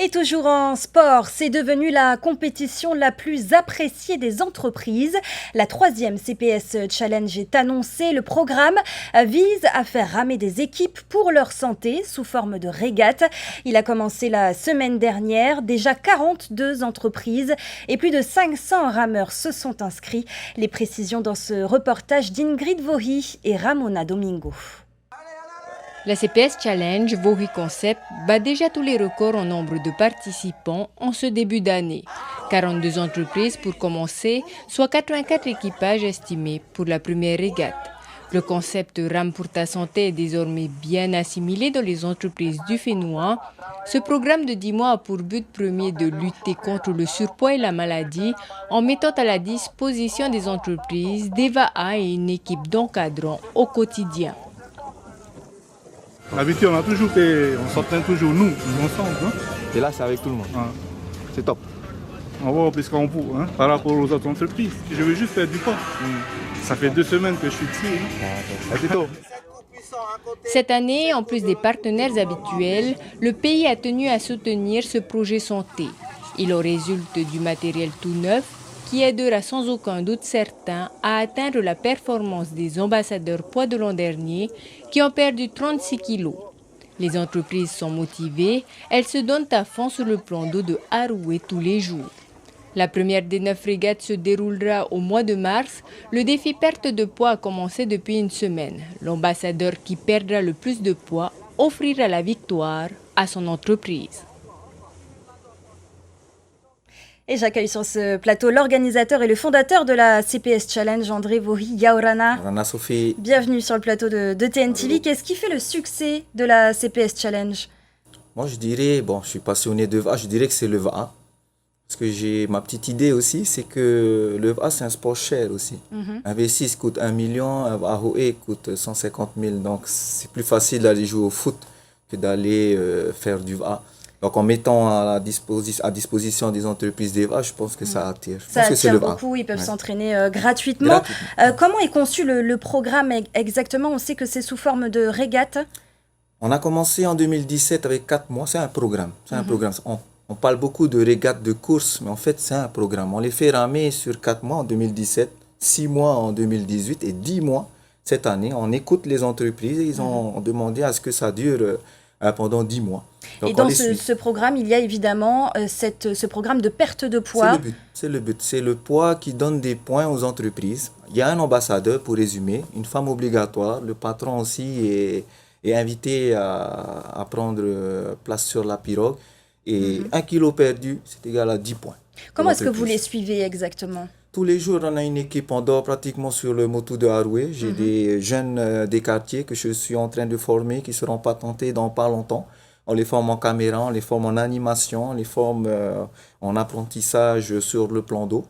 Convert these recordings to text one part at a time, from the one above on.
Et toujours en sport, c'est devenu la compétition la plus appréciée des entreprises. La troisième CPS Challenge est annoncée. Le programme vise à faire ramer des équipes pour leur santé sous forme de régate. Il a commencé la semaine dernière. Déjà 42 entreprises et plus de 500 rameurs se sont inscrits. Les précisions dans ce reportage d'Ingrid Vohi et Ramona Domingo. La CPS Challenge Vohi Concept bat déjà tous les records en nombre de participants en ce début d'année. 42 entreprises pour commencer, soit 84 équipages estimés pour la première régate. Le concept Rame pour ta santé est désormais bien assimilé dans les entreprises du Fénois. Ce programme de 10 mois a pour but premier de lutter contre le surpoids et la maladie en mettant à la disposition des entreprises des VAA et une équipe d'encadrants au quotidien. D'habitude, on s'entraîne toujours nous ensemble. Hein? Et là, c'est avec tout le monde. Ah. C'est top. On va plus qu'on peut, hein, par rapport aux autres entreprises. Je veux juste faire du poids. Ça fait 2 semaines que je suis ici. Hein? C'est top. Cette année, en plus des partenaires habituels, le pays a tenu à soutenir ce projet santé. Il en résulte du matériel tout neuf qui aidera sans aucun doute certains à atteindre la performance des ambassadeurs poids de l'an dernier qui ont perdu 36 kilos. Les entreprises sont motivées, elles se donnent à fond sur le plan d'eau de Haroué tous les jours. La première des 9 régates se déroulera au mois de mars. Le défi perte de poids a commencé depuis une semaine. L'ambassadeur qui perdra le plus de poids offrira la victoire à son entreprise. Et j'accueille sur ce plateau l'organisateur et le fondateur de la CPS Challenge, André Vohi Yaorana. Rana Sophie. Bienvenue sur le plateau de TNTV. Qu'est-ce qui fait le succès de la CPS Challenge? Moi, je dirais, je suis passionné de VA, je dirais que c'est le VA. Parce que j'ai ma petite idée aussi, c'est que le VA, c'est un sport cher aussi. Un V6 coûte 1 million, un AOE coûte 150 000. Donc, c'est plus facile d'aller jouer au foot que d'aller faire du VA. Donc, en mettant à disposition des entreprises des VA, je pense que ça attire. Ça attire beaucoup, ils peuvent s'entraîner gratuitement. Comment est conçu le programme exactement? On sait que c'est sous forme de régate. On a commencé en 2017 avec 4 mois. C'est un programme. On parle beaucoup de régates de course, mais en fait, c'est un programme. On les fait ramer sur 4 mois en 2017, 6 mois en 2018 et 10 mois cette année. On écoute les entreprises et ils ont demandé à ce que ça dure pendant 10 mois. Donc, et dans ce programme, il y a évidemment ce programme de perte de poids. C'est le but. C'est le poids qui donne des points aux entreprises. Il y a un ambassadeur, pour résumer, une femme obligatoire. Le patron aussi est invité à prendre place sur la pirogue. Et 1 kilo perdu, c'est égal à 10 points. Comment est-ce que vous les suivez exactement? Tous les jours, on a une équipe. On dort pratiquement sur le moto de Haroué. J'ai des jeunes des quartiers que je suis en train de former, qui seront patentés dans pas longtemps. On les forme en caméra, on les forme en animation, on les forme en apprentissage sur le plan d'eau.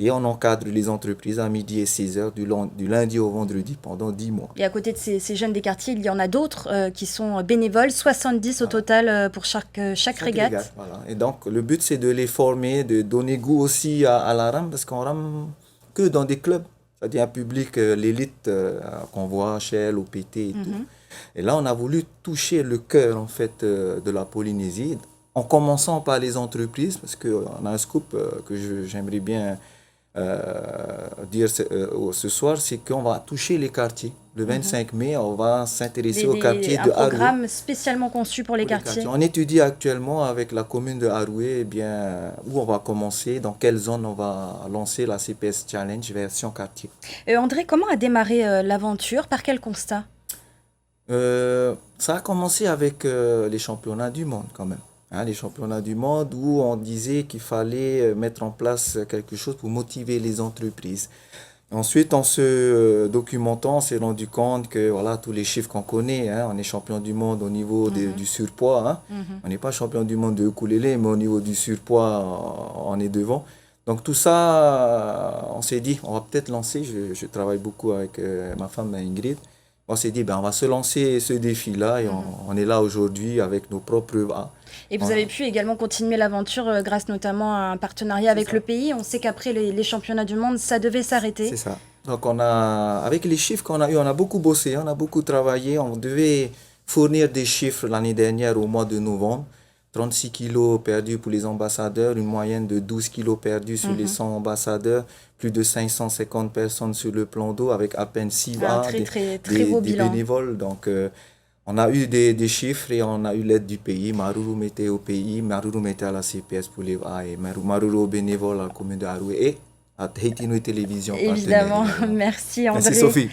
Et on encadre les entreprises à midi et 6h du lundi au vendredi pendant 10 mois. Et à côté de ces jeunes des quartiers, il y en a d'autres qui sont bénévoles, 70 au total pour chaque régate. Voilà. Et donc le but c'est de les former, de donner goût aussi à la rame, parce qu'on rame que dans des clubs, c'est-à-dire un public, l'élite qu'on voit, Shell, OPT et tout. Et là on a voulu toucher le cœur en fait de la Polynésie, en commençant par les entreprises, parce qu'on a un scoop que j'aimerais bien dire ce soir, c'est qu'on va toucher les quartiers. Le 25 mai, on va s'intéresser aux quartiers de Haroué. Un programme spécialement conçu pour les quartiers. On étudie actuellement avec la commune de Haroué où on va commencer, dans quelle zone on va lancer la CPS Challenge version quartier. André, comment a démarré l'aventure? Par quel constat? Ça a commencé avec les championnats du monde quand même. Les championnats du monde où on disait qu'il fallait mettre en place quelque chose pour motiver les entreprises. Ensuite, en se documentant, on s'est rendu compte que voilà, tous les chiffres qu'on connaît, on est champion du monde au niveau du surpoids. On n'est pas champion du monde de ukulélé, mais au niveau du surpoids, on est devant. Donc tout ça, on s'est dit, on va peut-être lancer, je travaille beaucoup avec ma femme Ingrid, on s'est dit, on va se lancer ce défi-là et on est là aujourd'hui avec nos propres VA. Et vous avez pu également continuer l'aventure grâce notamment à un partenariat avec le pays. On sait qu'après les championnats du monde, ça devait s'arrêter. C'est ça. Donc avec les chiffres qu'on a eu, on a beaucoup bossé, on a beaucoup travaillé. On devait fournir des chiffres l'année dernière au mois de novembre. 36 kilos perdus pour les ambassadeurs, une moyenne de 12 kilos perdus sur les 100 ambassadeurs, plus de 550 personnes sur le plan d'eau avec à peine 6 très beau des bilan. bénévoles. Donc, on a eu des chiffres et on a eu l'aide du pays. Maruru mettait au pays, Maruru mettait à la CPS pour les A et Maruru au bénévole à la commune de Haroué et à Tahiti Nui Télévision. Évidemment, merci André. Merci Sophie.